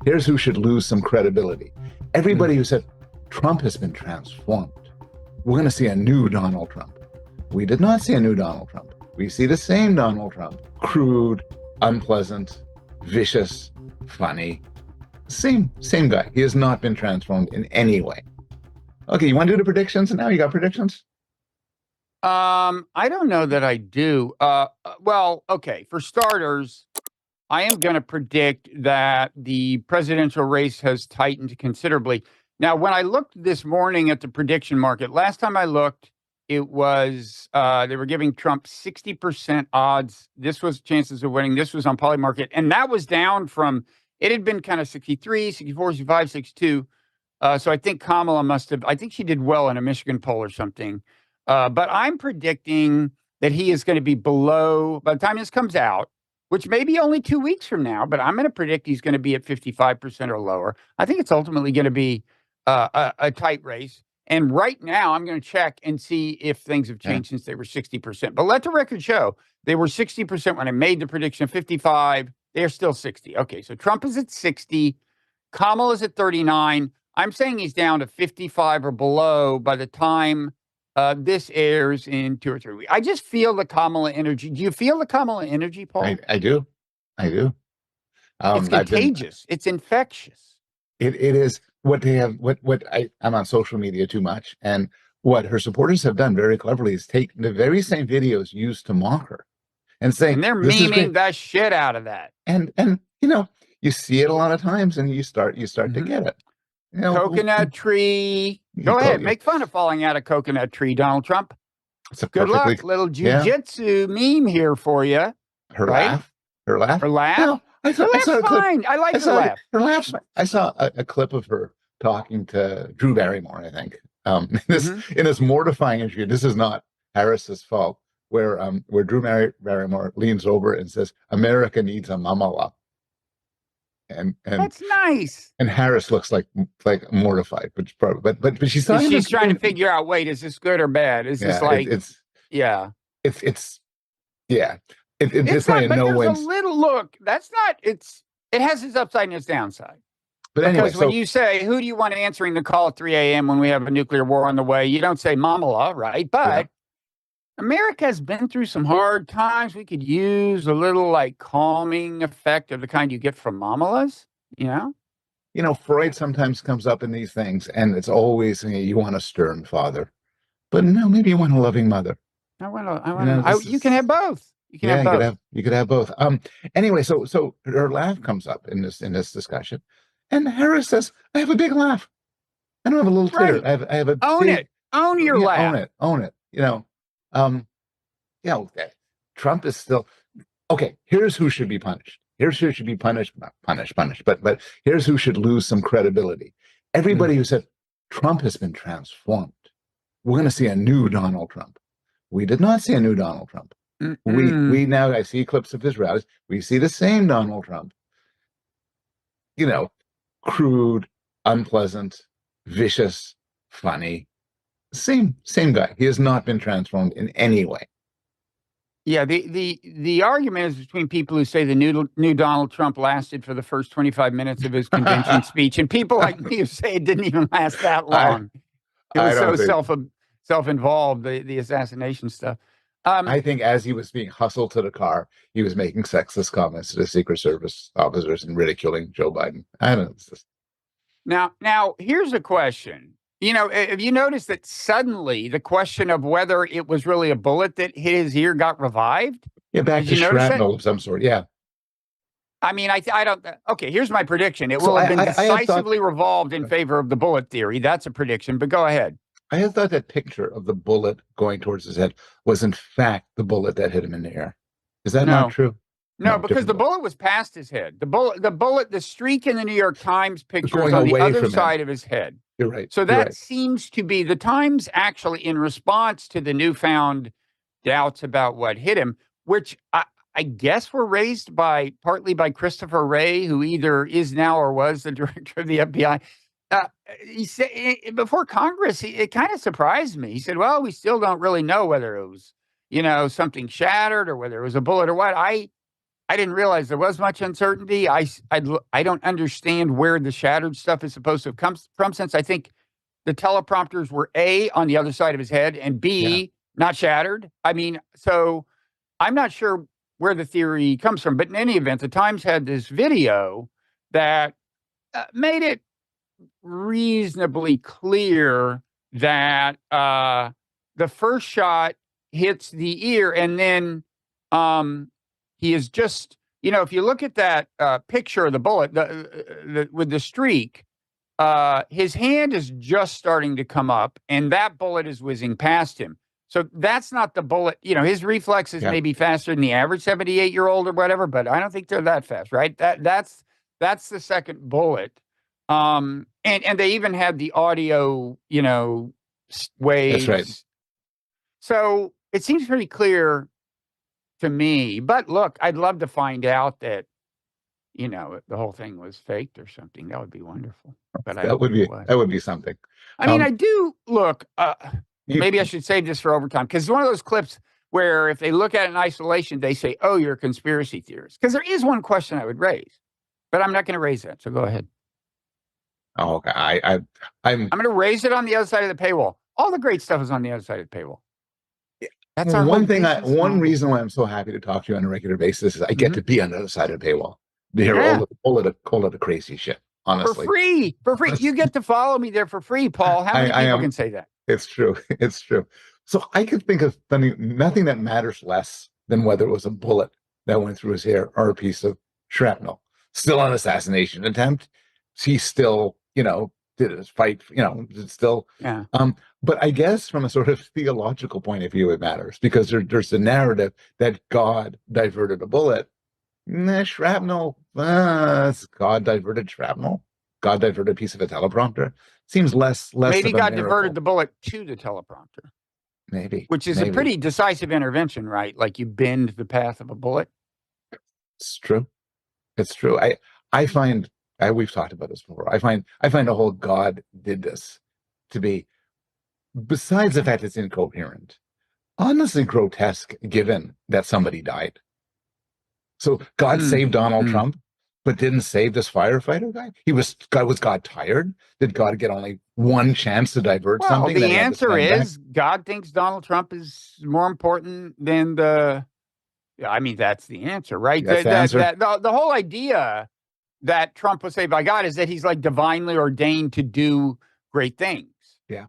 Here's who should lose some credibility. Everybody who said Trump has been transformed. We're going to see a new Donald Trump. We did not see a new Donald Trump. We see the same Donald Trump. Crude, unpleasant, vicious, funny. Same guy. He has not been transformed in any way. Okay, you want to do the predictions now? You got predictions? I don't know that I do. Well, okay. For starters, I am going to predict that the presidential race has tightened considerably. Now, when I looked this morning at the prediction market, last time I looked, it was they were giving Trump 60% odds. This was chances of winning. This was on Polymarket, and that was down from it had been kind of 63, 64, 65, 62. So I think Kamala I think she did well in a Michigan poll or something. But I'm predicting that he is going to be below, by the time this comes out, which may be only 2 weeks from now, but I'm going to predict he's going to be at 55% or lower. I think it's ultimately going to be a tight race. And right now, I'm going to check and see if things have changed since they were 60%. But let the record show they were 60% when I made the prediction of 55. They're still 60. Okay, so Trump is at 60. Kamala's at 39. I'm saying he's down to 55 or below by the time this airs in 2 or 3 weeks. I just feel the Kamala energy. Do you feel the Kamala energy, Paul? I do. It's contagious. It's infectious. It is what they have. I'm on social media too much, and what her supporters have done very cleverly is take the very same videos used to mock her, and saying, and they're memeing the shit out of that. And you see it a lot of times, and you start to get it. Coconut tree. Go ahead, make fun of falling out of coconut tree, Donald Trump. Good luck. Little jujitsu meme here for you. Her laugh. Her laugh. No, I saw a fine. I like her laugh. Her laugh. I saw a clip of her talking to Drew Barrymore, I think. In this mortifying interview. This is not Harris's fault. Where Drew Barrymore leans over and says, "America needs a mama." And that's nice. And Harris looks like mortified, but she's trying to figure out. Wait, is this good or bad? Is this like it's It's not a little look. That's not. It has its upside and its downside. But anyway, because when you say, "Who do you want answering the call at 3 a.m. when we have a nuclear war on the way?" you don't say Mamala, right? But America has been through some hard times. We could use a little calming effect of the kind you get from mamalas, Freud sometimes comes up in these things, and it's always you want a stern father, but no, maybe you want a loving mother. You can have both. You can have both. You could have both. Anyway, so her laugh comes up in this discussion, and Harris says, "I have a big laugh. I don't have a little titter. I have a it. Own your laugh. Own it. Trump is still okay. Here's who should be punished. Here's who should be punished. Not punished, but here's who should lose some credibility. Everybody who said Trump has been transformed. We're going to see a new Donald Trump. We did not see a new Donald Trump. We now, I see clips of his rallies. We see the same Donald Trump. Crude, unpleasant, vicious, funny. Same guy. He has not been transformed in any way. Yeah, the argument is between people who say the new Donald Trump lasted for the first 25 minutes of his convention speech, and people like me who say it didn't even last that long. It was so self-involved, the assassination stuff. I think as he was being hustled to the car, he was making sexist comments to the Secret Service officers and ridiculing Joe Biden. I don't know. Now here's a question. Have you noticed that suddenly the question of whether it was really a bullet that hit his ear got revived? Yeah, back to shrapnel of some sort. Yeah. I mean, I don't. Okay, here's my prediction. It will have been decisively revolved in favor of the bullet theory. That's a prediction, but go ahead. I had thought that picture of the bullet going towards his head was in fact the bullet that hit him in the ear. Is that not true? No, because the bullet was past his head. The streak in the New York Times picture is on the other side of his head. You're right. So that seems to be the Times actually in response to the newfound doubts about what hit him, which I guess were raised partly by Christopher Wray, who either is now or was the director of the FBI. He said before Congress, it kind of surprised me. He said, "Well, we still don't really know whether it was, something shattered or whether it was a bullet or what." I didn't realize there was much uncertainty. I don't understand where the shattered stuff is supposed to have come from, since I think the teleprompters were A, on the other side of his head, and Yeah. B, not shattered. I mean, so I'm not sure where the theory comes from. But in any event, the Times had this video that made it reasonably clear that the first shot hits the ear, and then he is just, if you look at that picture of the bullet with the streak, his hand is just starting to come up, and that bullet is whizzing past him. So that's not the bullet. His reflexes may be faster than the average 78-year-old or whatever, but I don't think they're that fast, right? That's the second bullet. And they even had the audio, waves. That's right. So it seems pretty clear to me. But look, I'd love to find out that, the whole thing was faked or something. That would be wonderful. But That would be something. I mean, I do look. Maybe I should save this for overtime, because it's one of those clips where if they look at it in isolation, they say, "Oh, you're a conspiracy theorist." Because there is one question I would raise, but I'm not going to raise that. So go ahead. Oh, okay. I'm going to raise it on the other side of the paywall. All the great stuff is on the other side of the paywall. That's our one reason why I'm so happy to talk to you on a regular basis is I get to be on the other side of the paywall. To hear all of the crazy shit. Honestly, for free. You get to follow me there for free, Paul. How many people can say that? It's true. It's true. So I could think of nothing that matters less than whether it was a bullet that went through his hair or a piece of shrapnel. Still an assassination attempt. He still, did his fight. It's still. Yeah. But I guess from a sort of theological point of view, it matters, because there's a narrative that God diverted a bullet. Shrapnel. God diverted shrapnel. God diverted a piece of a teleprompter. Seems less. Maybe of a God miracle. diverted the bullet to the teleprompter. Maybe. Which is a pretty decisive intervention, right? Like you bend the path of a bullet. It's true. It's true. I find we've talked about this before. I find the whole God did this to be, besides the fact it's incoherent, honestly grotesque, given that somebody died. So God saved Donald Trump, but didn't save this firefighter guy. Was God tired? Did God get only one chance to divert something? Well, the answer is God thinks Donald Trump is more important than that's the answer, right? That's the answer. The whole idea that Trump was saved by God is that he's like divinely ordained to do great things. Yeah.